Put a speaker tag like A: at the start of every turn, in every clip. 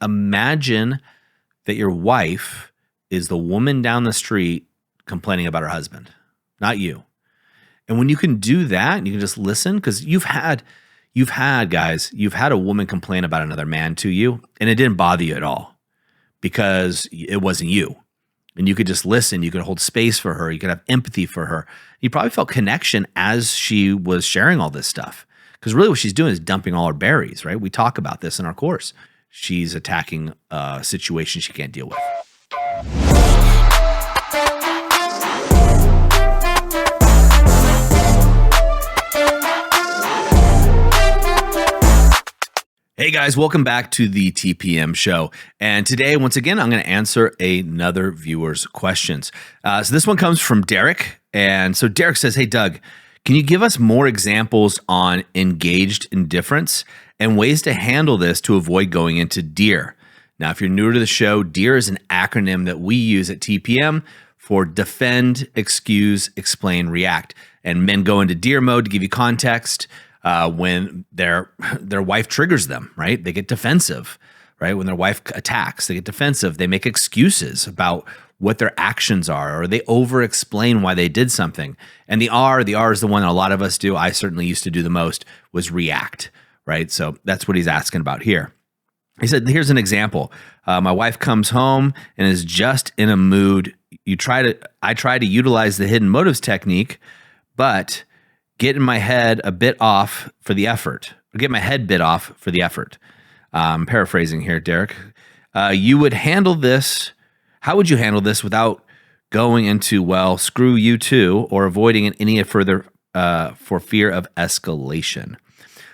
A: imagine that your wife is the woman down the street complaining about her husband, not you. And when you can do that, and you can just listen, because you've had a woman complain about another man to you, and it didn't bother you at all because it wasn't you. And you could just listen. You could hold space for her. You could have empathy for her. You probably felt connection as she was sharing all this stuff. Because really what she's doing is dumping all her berries, right? We talk about this in our course. She's attacking a situation she can't deal with. Hey guys, welcome back to the TPM Show. And today, once again, I'm going to answer another viewer's questions. So this one comes from Derek. And so Derek says, hey Doug, can you give us more examples on engaged indifference and ways to handle this to avoid going into DEAR? Now, if you're newer to the show, DEAR is an acronym that we use at TPM for defend, excuse, explain, react. And men go into DEAR mode to give you context. When their wife triggers them, right? They get defensive, right? When their wife attacks, they get defensive. They make excuses about what their actions are, or they over-explain why they did something. And the R is the one that a lot of us do. I certainly used to do the most, was react, right? So that's what he's asking about here. He said, here's an example. My wife comes home and is just in a mood. I try to utilize the hidden motives technique, but get my head bit off for the effort. I'm paraphrasing here, Derek. You would handle this. How would you handle this without going into, well, screw you too, or avoiding it any further for fear of escalation?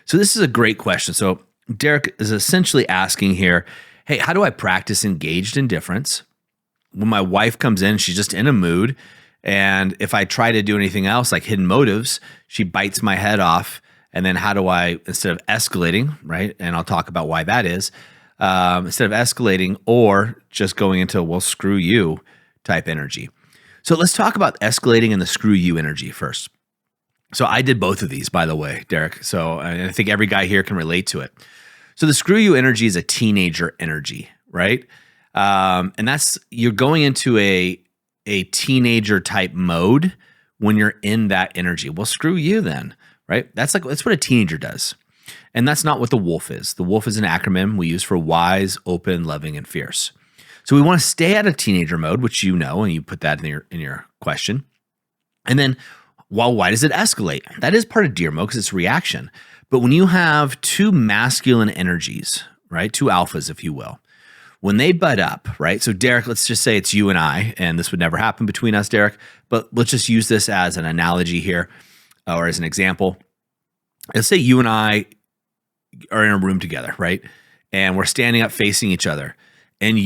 A: So this is a great question. So Derek is essentially asking here, hey, how do I practice engaged indifference when my wife comes in, she's just in a mood, and if I try to do anything else like hidden motives, she bites my head off. And then how do I, instead of escalating, right? And I'll talk about why that is, instead of escalating or just going into, well, screw you type energy. So let's talk about escalating and the screw you energy first. So I did both of these, by the way, Derek. So I think every guy here can relate to it. So the screw you energy is a teenager energy, right? And that's, you're going into a teenager type mode when you're in that energy. Well, screw you then, right? That's what a teenager does. And that's not what the wolf is. The wolf is an acronym we use for wise, open, loving, and fierce. So we want to stay out of teenager mode, which you know, and you put that in your question. And then, well, why does it escalate? That is part of DEAR mode because it's reaction. But when you have two masculine energies, right? Two alphas, if you will, when they butt up, right? So Derek, let's just say it's you and I, and this would never happen between us, Derek, but let's just use this as an analogy here or as an example. Let's say you and I are in a room together, right? And we're standing up facing each other, and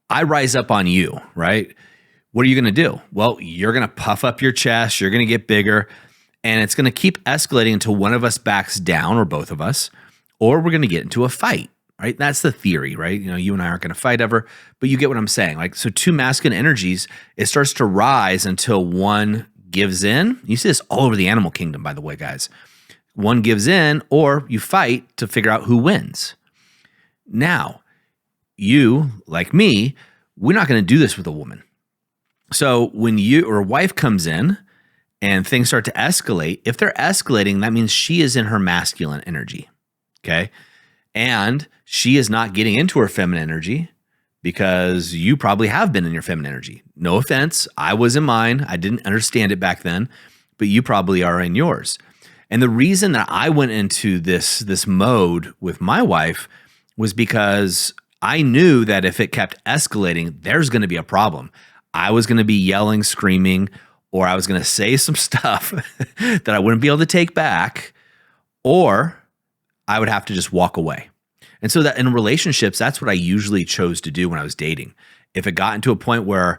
A: I rise up on you, right? What are you going to do? Well, you're going to puff up your chest, you're going to get bigger, and it's going to keep escalating until one of us backs down, or both of us, or we're going to get into a fight. Right? That's the theory, right? You know, you and I aren't going to fight ever, but you get what I'm saying. Like, so two masculine energies, it starts to rise until one gives in. You see this all over the animal kingdom, by the way, guys. One gives in, or you fight to figure out who wins. Now, you, like me, we're not going to do this with a woman. So when you or a wife comes in and things start to escalate, if they're escalating, that means she is in her masculine energy, okay? And she is not getting into her feminine energy because you probably have been in your feminine energy. No offense. I was in mine. I didn't understand it back then, but you probably are in yours. And the reason that I went into this mode with my wife was because I knew that if it kept escalating, there's going to be a problem. I was going to be yelling, screaming, or I was going to say some stuff that I wouldn't be able to take back, or I would have to just walk away. And so that in relationships, that's what I usually chose to do when I was dating. If it got into a point where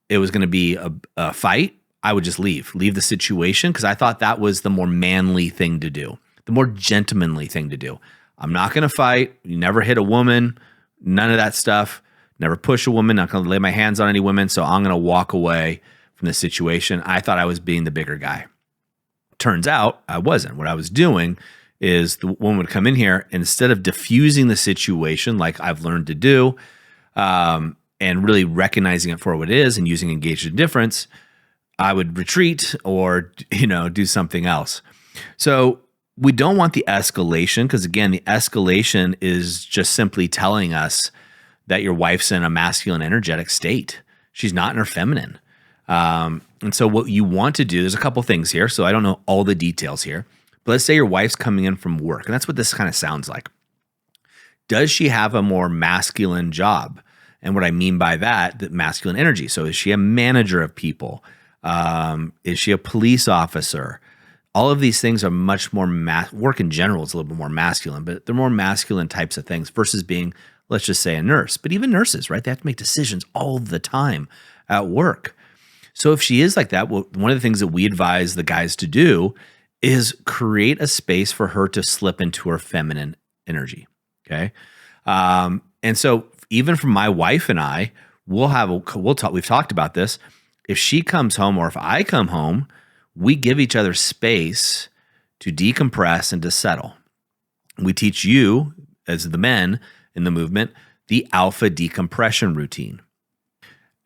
A: it was going to be a fight, I would just leave the situation, because I thought that was the more manly thing to do, the more gentlemanly thing to do. I'm not going to fight. You never hit a woman, none of that stuff. Never push a woman, not going to lay my hands on any women, so I'm going to walk away from the situation. I thought I was being the bigger guy. Turns out I wasn't. What I was doing is the woman would come in here, instead of diffusing the situation like I've learned to do, and really recognizing it for what it is and using engaged indifference, I would retreat or, do something else. So we don't want the escalation, because again, the escalation is just simply telling us that your wife's in a masculine energetic state. She's not in her feminine. And so what you want to do, there's a couple things here. So I don't know all the details here, but let's say your wife's coming in from work, and that's what this kind of sounds like. Does she have a more masculine job? And what I mean by that, the masculine energy. So is she a manager of people? Is she a police officer? All of these things are much more work in general is a little bit more masculine, but they're more masculine types of things versus being, let's just say, a nurse. But even nurses, right? They have to make decisions all the time at work. So if she is like that, well, one of the things that we advise the guys to do is create a space for her to slip into her feminine energy. Okay. And so even for my wife and I, we've talked about this. If she comes home or if I come home, we give each other space to decompress and to settle. We teach you, as the men in the movement, the alpha decompression routine.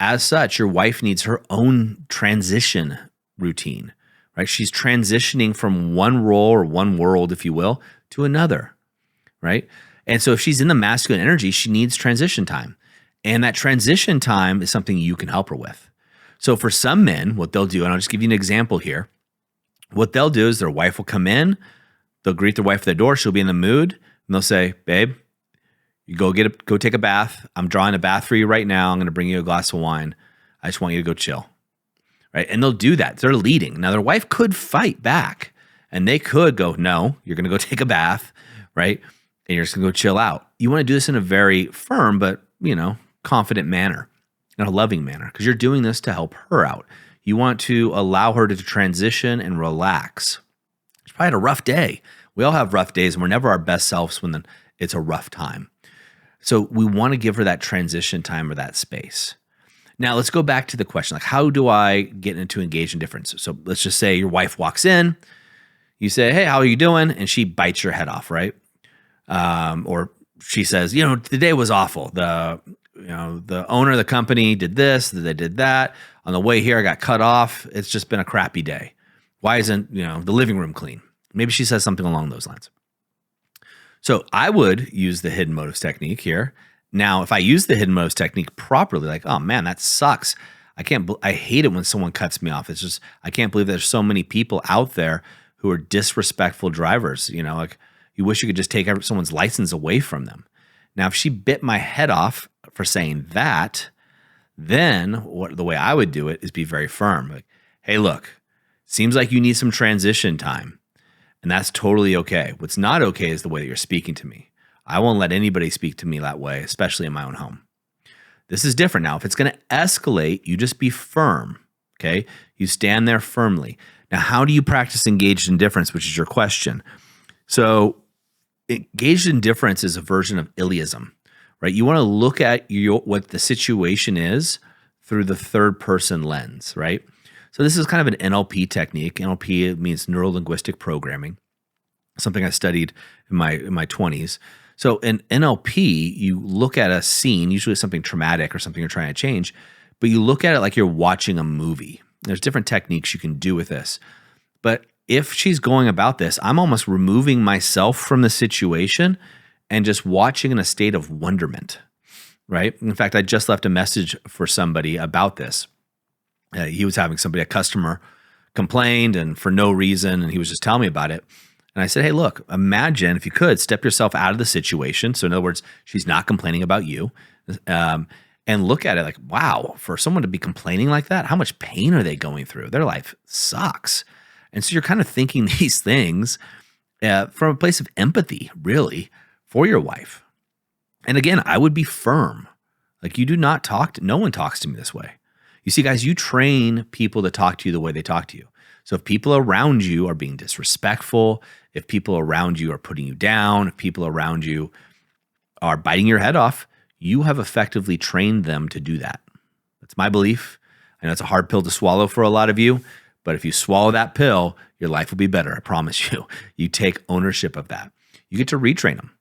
A: As such, your wife needs her own transition routine, right? She's transitioning from one role or one world, if you will, to another, right? And so if she's in the masculine energy, she needs transition time. And that transition time is something you can help her with. So for some men, what they'll do, and I'll just give you an example here. What they'll do is their wife will come in, they'll greet their wife at the door, she'll be in the mood, and they'll say, babe, you go take a bath. I'm drawing a bath for you right now. I'm going to bring you a glass of wine. I just want you to go chill, right? And they'll do that. They're leading. Now, their wife could fight back, and they could go, no, you're going to go take a bath, right? And you're just going to go chill out. You want to do this in a very firm but, confident manner, in a loving manner, because you're doing this to help her out. You want to allow her to transition and relax. She's probably had a rough day. We all have rough days, and we're never our best selves when it's a rough time. So we want to give her that transition time or that space. Now let's go back to the question, like, how do I get into engaged indifference? So let's just say your wife walks in, you say, hey, how are you doing? And she bites your head off, right? Or she says, the day was awful. The owner of the company did this, they did that. On the way here, I got cut off. It's just been a crappy day. Why isn't, the living room clean? Maybe she says something along those lines. So I would use the hidden motives technique here. Now, if I use the hidden motives technique properly, like, oh man, that sucks. I hate it when someone cuts me off. It's just, I can't believe there's so many people out there who are disrespectful drivers. Like you wish you could just take someone's license away from them. Now, if she bit my head off for saying that, then the way I would do it is be very firm. Like, hey, look, seems like you need some transition time. And that's totally okay. What's not okay is the way that you're speaking to me. I won't let anybody speak to me that way, especially in my own home. This is different now. If it's going to escalate, you just be firm, okay? You stand there firmly. Now, how do you practice engaged indifference, which is your question? So engaged indifference is a version of Iliasm, right? You want to look at what the situation is through the third person lens, right? So this is kind of an NLP technique. NLP means neuro-linguistic programming, something I studied in my 20s. So in NLP, you look at a scene, usually something traumatic or something you're trying to change, but you look at it like you're watching a movie. There's different techniques you can do with this. But if she's going about this, I'm almost removing myself from the situation and just watching in a state of wonderment, right? In fact, I just left a message for somebody about this. He was having a customer complained and for no reason, and he was just telling me about it. And I said, hey, look, imagine if you could step yourself out of the situation. So in other words, she's not complaining about you, and look at it like, wow, for someone to be complaining like that, how much pain are they going through? Their life sucks. And so you're kind of thinking these things from a place of empathy, really, for your wife. And again, I would be firm. Like no one talks to me this way. You see, guys, you train people to talk to you the way they talk to you. So if people around you are being disrespectful, if people around you are putting you down, if people around you are biting your head off, you have effectively trained them to do that. That's my belief. I know it's a hard pill to swallow for a lot of you, But if you swallow that pill, your life will be better. I promise you. You take ownership of that. You get to retrain them.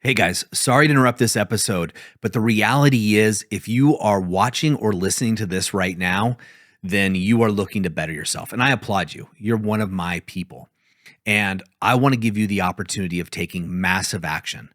A: Hey guys, sorry to interrupt this episode, but the reality is if you are watching or listening to this right now, then you are looking to better yourself. And I applaud you. You're one of my people. And I want to give you the opportunity of taking massive action.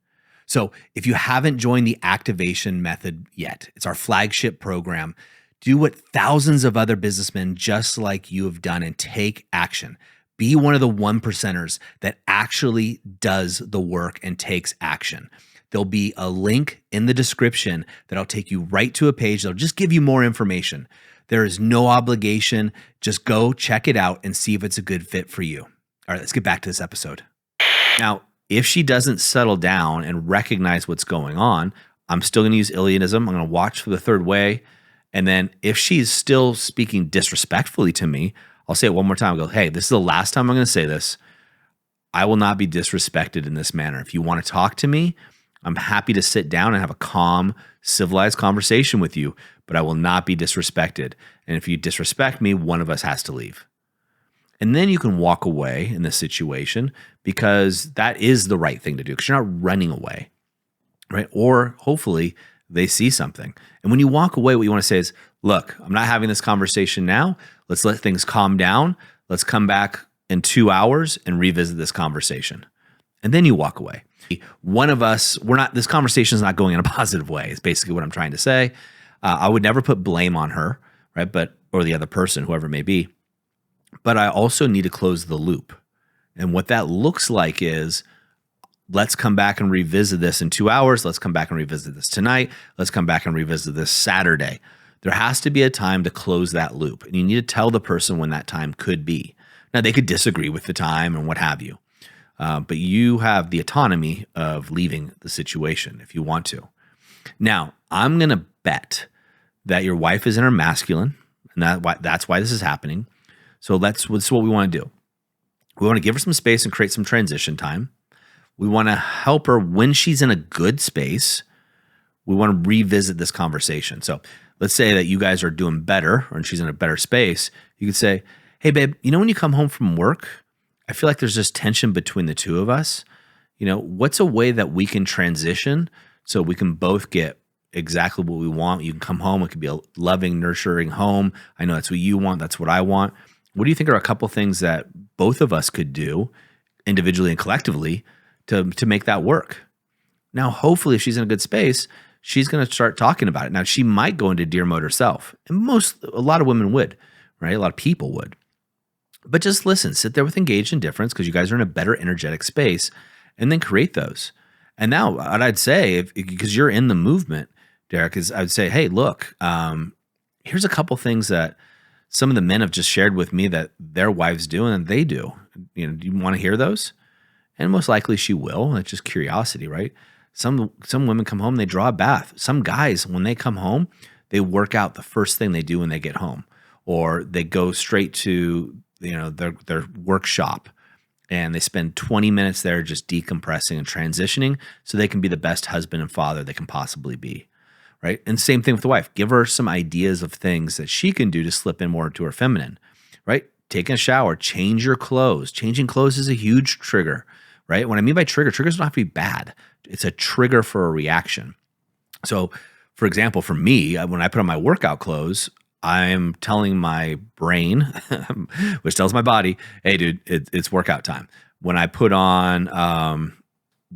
A: So if you haven't joined the activation method yet, it's our flagship program. Do what thousands of other businessmen just like you have done and take action. Be one of the 1%ers that actually does the work and takes action. There'll be a link in the description that'll take you right to a page that'll just give you more information. There is no obligation. Just go check it out and see if it's a good fit for you. All right, let's get back to this episode. Now, if she doesn't settle down and recognize what's going on, I'm still going to use Iliasm. I'm going to watch for the third way. And then if she's still speaking disrespectfully to me, I'll say it one more time. I'll go, hey, this is the last time I'm going to say this. I will not be disrespected in this manner. If you want to talk to me, I'm happy to sit down and have a calm, civilized conversation with you, but I will not be disrespected. And if you disrespect me, one of us has to leave. And then you can walk away in this situation because that is the right thing to do because you're not running away, right? Or hopefully they see something. And when you walk away, what you want to say is, look, I'm not having this conversation now. Let's let things calm down. Let's come back in 2 hours and revisit this conversation. And then you walk away. One of us, this conversation is not going in a positive way. It's basically what I'm trying to say. I would never put blame on her, right? Or the other person, whoever it may be. But I also need to close the loop. And what that looks like is, let's come back and revisit this in 2 hours. Let's come back and revisit this tonight. Let's come back and revisit this Saturday. There has to be a time to close that loop. And you need to tell the person when that time could be. Now, they could disagree with the time and what have you. But you have the autonomy of leaving the situation if you want to. Now, I'm going to bet that your wife is in her masculine. And that's why this is happening. So this is what we want to do. We want to give her some space and create some transition time. We want to help her when she's in a good space. We want to revisit this conversation. So let's say that you guys are doing better or she's in a better space. You could say, hey, babe, when you come home from work, I feel like there's just tension between the two of us. What's a way that we can transition so we can both get exactly what we want? You can come home. It could be a loving, nurturing home. I know that's what you want. That's what I want. What do you think are a couple things that both of us could do individually and collectively to make that work? Now, hopefully, if she's in a good space, she's going to start talking about it. Now, she might go into deer mode herself. And a lot of women would, right? A lot of people would. But just listen, sit there with engaged indifference because you guys are in a better energetic space and then create those. And now what I'd say, because you're in the movement, Derek, is I would say, hey, look, here's a couple things that some of the men have just shared with me that their wives do and they do. Do you want to hear those? And most likely she will. It's just curiosity, right? Some women come home, they draw a bath. Some guys, when they come home, they work out the first thing they do when they get home. Or they go straight to their workshop and they spend 20 minutes there just decompressing and transitioning so they can be the best husband and father they can possibly be. Right? And same thing with the wife. Give her some ideas of things that she can do to slip in more to her feminine, right? Taking a shower, change your clothes. Changing clothes is a huge trigger, right? What I mean by triggers don't have to be bad. It's a trigger for a reaction. So, for example, for me, when I put on my workout clothes, I'm telling my brain, which tells my body, hey, dude, it's workout time. When I put on,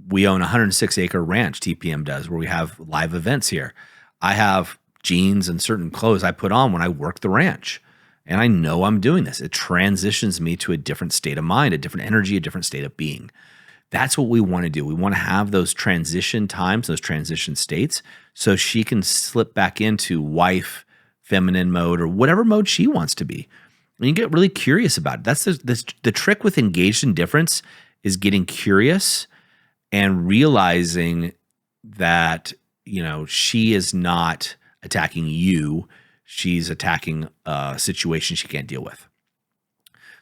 A: we own a 106-acre ranch, TPM does, where we have live events here. I have jeans and certain clothes I put on when I work the ranch. And I know I'm doing this. It transitions me to a different state of mind, a different energy, a different state of being. That's what we want to do. We want to have those transition times, those transition states, so she can slip back into wife, feminine mode, or whatever mode she wants to be. And you get really curious about it. That's the trick with engaged indifference is getting curious and realizing that, she is not attacking you. She's attacking a situation she can't deal with.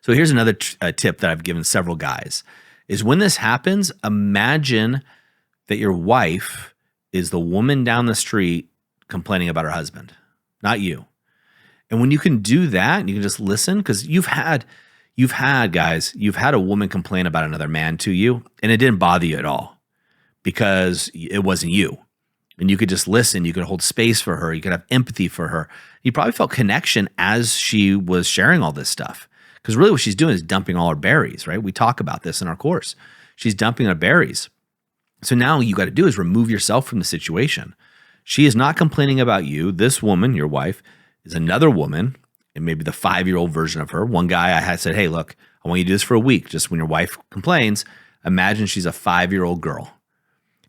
A: So here's another tip that I've given several guys is when this happens, imagine that your wife is the woman down the street complaining about her husband, not you. And when you can do that, and you can just listen, because you've had a woman complain about another man to you, and it didn't bother you at all because it wasn't you. And you could just listen. You could hold space for her. You could have empathy for her. You probably felt connection as she was sharing all this stuff. Because really what she's doing is dumping all her berries, right? We talk about this in our course. She's dumping her berries. So now you got to do is remove yourself from the situation. She is not complaining about you. This woman, your wife, is another woman, and maybe the 5-year-old version of her. One guy I had said, hey, look, I want you to do this for a week. Just when your wife complains, imagine she's a 5-year-old girl.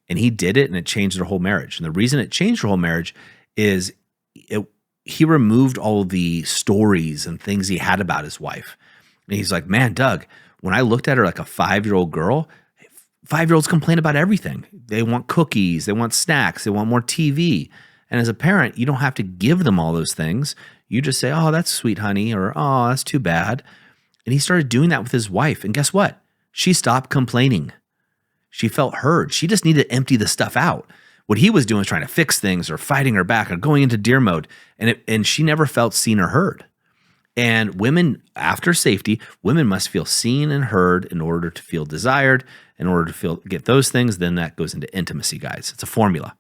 A: And he did it, and it changed their whole marriage. And the reason it changed their whole marriage is he removed all the stories and things he had about his wife. And he's like, man, Doug, when I looked at her like a 5-year-old girl, 5-year-olds complain about everything. They want cookies, they want snacks, they want more TV. And as a parent, you don't have to give them all those things. You just say, oh, that's sweet, honey, or oh, that's too bad. And he started doing that with his wife. And guess what? She stopped complaining. She felt heard. She just needed to empty the stuff out. What he was doing was trying to fix things or fighting her back or going into deer mode. And she never felt seen or heard. And women, after safety, women must feel seen and heard in order to feel desired, in order to get those things. Then that goes into intimacy, guys. It's a formula.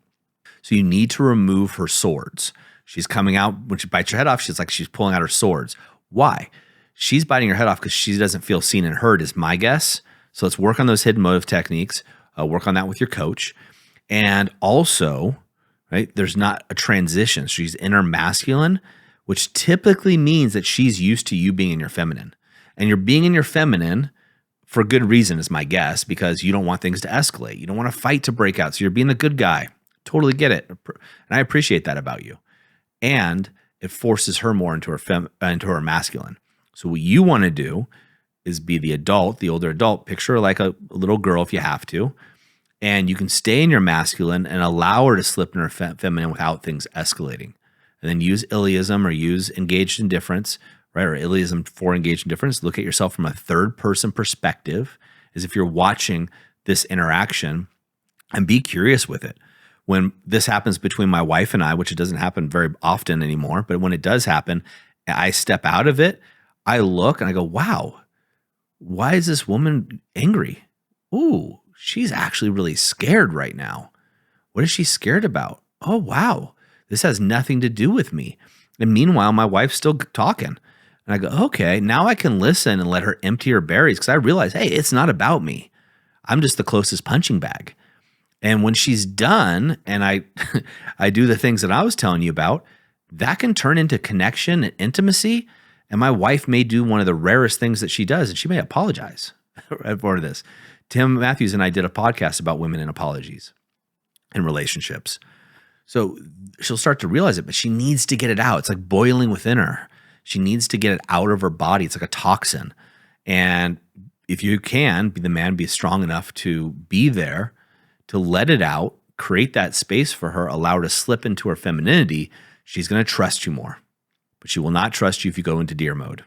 A: So you need to remove her swords. She's coming out, when she bites your head off, she's pulling out her swords. Why? She's biting her head off because she doesn't feel seen and heard, is my guess. So let's work on those hidden motive techniques. Work on that with your coach. And also, right, there's not a transition. She's inner masculine, which typically means that she's used to you being in your feminine. And you're being in your feminine for good reason, is my guess, because you don't want things to escalate. You don't want to fight to break out. So you're being the good guy. Totally get it. And I appreciate that about you. And it forces her more into her masculine. So what you want to do is be the adult, the older adult. Picture her like a little girl if you have to. And you can stay in your masculine and allow her to slip in her feminine without things escalating. And then use Iliasm or use engaged indifference, right? Or Iliasm for engaged indifference. Look at yourself from a third person perspective, as if you're watching this interaction, and be curious with it. When this happens between my wife and I, which it doesn't happen very often anymore, but when it does happen, I step out of it, I look and I go, wow, why is this woman angry? Ooh, she's actually really scared right now. What is she scared about? Oh, wow. This has nothing to do with me. And meanwhile, my wife's still talking. And I go, okay, now I can listen and let her empty her berries, because I realize, hey, it's not about me. I'm just the closest punching bag. And when she's done and I I do the things that I was telling you about, that can turn into connection and intimacy. And my wife may do one of the rarest things that she does, and she may apologize for this. Tim Matthews and I did a podcast about women and apologies in relationships. So she'll start to realize it, but she needs to get it out. It's like boiling within her. She needs to get it out of her body. It's like a toxin. And if you can, be the man, be strong enough to be there, to let it out, create that space for her, allow her to slip into her femininity, she's going to trust you more. But she will not trust you if you go into deer mode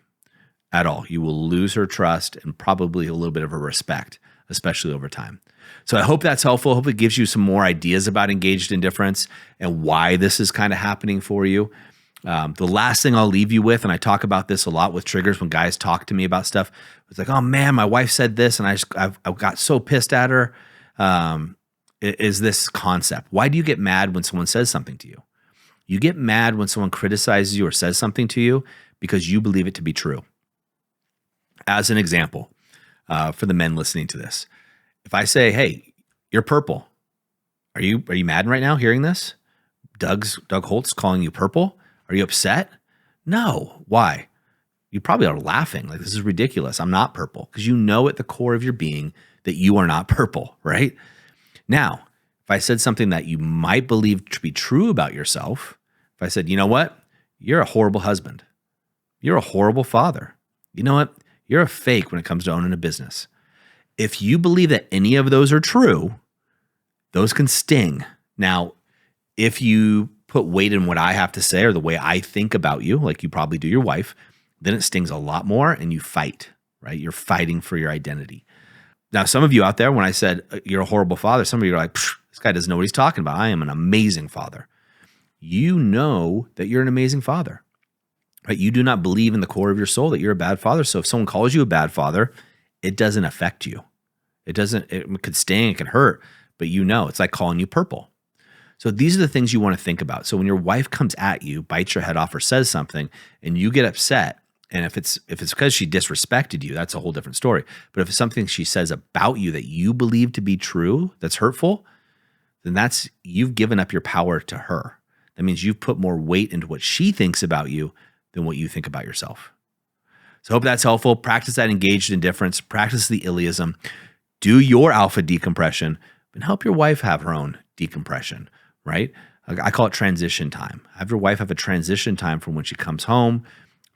A: at all. You will lose her trust and probably a little bit of her respect, especially over time. So I hope that's helpful. I hope it gives you some more ideas about engaged indifference and why this is kind of happening for you. The last thing I'll leave you with, and I talk about this a lot with triggers when guys talk to me about stuff, it's like, oh man, my wife said this and I got so pissed at her, is this concept. Why do you get mad when someone says something to you? You get mad when someone criticizes you or says something to you because you believe it to be true. As an example, for the men listening to this, if I say, hey, you're purple, are you mad right now hearing this? Doug Holt's calling you purple. Are you upset? No. Why? You probably are laughing. Like, this is ridiculous. I'm not purple. Because you know at the core of your being that you are not purple, right? Now, if I said something that you might believe to be true about yourself, if I said, you know what? You're a horrible husband. You're a horrible father. You know what? You're a fake when it comes to owning a business. If you believe that any of those are true, those can sting. Now, if you put weight in what I have to say or the way I think about you, like you probably do your wife, then it stings a lot more and you fight, right? You're fighting for your identity. Now, some of you out there, when I said you're a horrible father, some of you are like, this guy doesn't know what he's talking about. I am an amazing father. You know that you're an amazing father. right? You do not believe in the core of your soul that you're a bad father. So if someone calls you a bad father, it doesn't affect you. It could sting, it can hurt, but it's like calling you purple. So these are the things you want to think about. So when your wife comes at you, bites your head off, or says something, and you get upset, and if it's because she disrespected you, that's a whole different story. But if it's something she says about you that you believe to be true, that's hurtful, then you've given up your power to her. That means you've put more weight into what she thinks about you than what you think about yourself. So I hope that's helpful. Practice that engaged indifference. Practice the Iliasm. Do your alpha decompression, and help your wife have her own decompression, right? I call it transition time. Have your wife have a transition time from when she comes home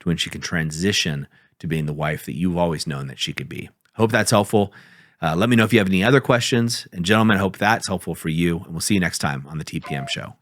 A: to when she can transition to being the wife that you've always known that she could be. Hope that's helpful. Let me know if you have any other questions. And gentlemen, I hope that's helpful for you. And we'll see you next time on the TPM Show.